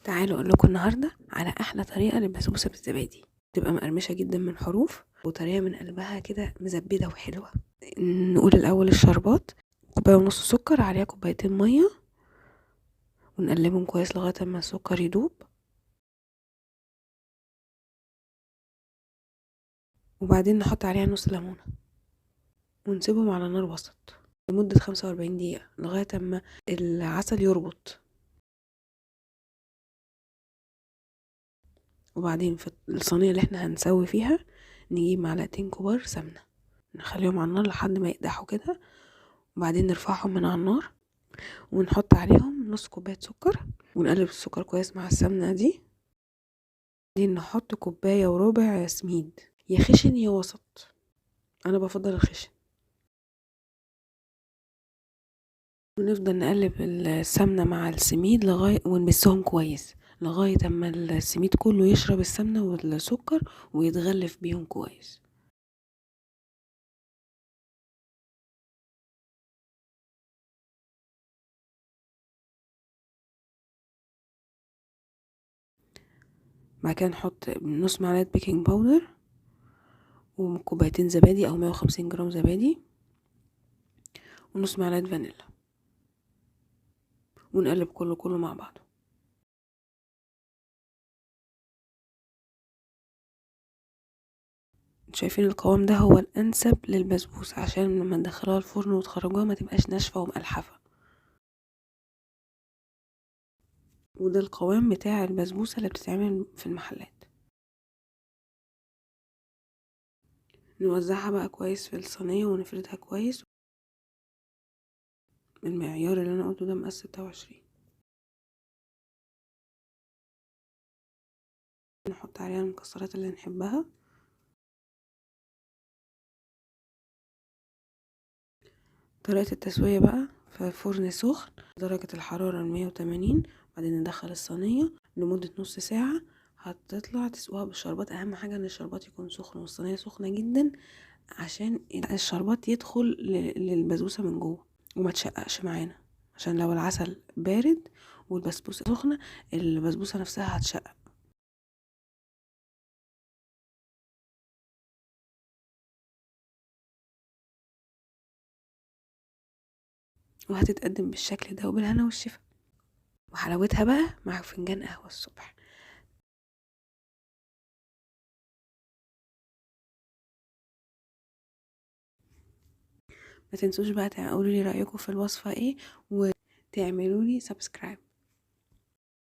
تعالوا اقول لكم النهارده على احلى طريقه للبسبوسه بالزبادي. تبقى مقرمشه جدا من حروف وطريقه من قلبها كده مزبده وحلوه. نقول الاول الشربات: كوبايه ونص سكر عليها كوبايتين ميه، ونقلبهم كويس لغايه ما السكر يدوب، وبعدين نحط عليها نص ليمونه ونسيبهم على نار وسط لمده 45 دقيقه لغايه ما العسل يربط. وبعدين في الصينيه اللي احنا هنسوي فيها نجيب معلقتين كبار سمنه، نخليهم على النار لحد ما يقدحوا كده، وبعدين نرفعهم من على النار ونحط عليهم نص كوباية سكر ونقلب السكر كويس مع السمنة دي. بعدين نحط كوباية وربع سميد، يا خشن يا وسط، انا بفضل الخشن. ونفضل نقلب السمنة مع السميد لغاية ونمسهم كويس لغاية اما السميد كله يشرب السمنة والسكر ويتغلف بيهم كويس. بعد كده نحط نص معلقة بيكنج باودر وكوبايتين زبادي او 150 جرام زبادي ونص معلقة فانيلا، ونقلب كله مع بعضه. شايفين القوام ده هو الانسب للبسبوسه عشان لما ندخلوها الفرن وتخرجوها ما تبقاش ناشفه ومقلحفه. وده القوام بتاع البسبوسه اللي بتتعمل في المحلات. نوزعها بقى كويس في الصينيه ونفردها كويس. المعيار اللي انا قلته ده مقاس 26. نحط عليها المكسرات اللي نحبها. طريقه التسويه بقى: في فرن سخن درجه الحراره 180، بعدين ندخل الصينيه لمده نص ساعه. هتطلع تسقوها بالشربات. اهم حاجه ان الشربات يكون سخن والصينيه سخنه جدا عشان الشربات يدخل للبسبوسه من جوه وما تشققش معانا، عشان لو العسل بارد والبسبوسه سخنه البسبوسه نفسها هتشقق وهتتقدم بالشكل ده وبالهنا والشفا. وحلاوتها بقى مع فنجان قهوه الصبح. ما تنسوش بقى تقولوا لي رايكم في الوصفه ايه وتعملوا لي سبسكرايب.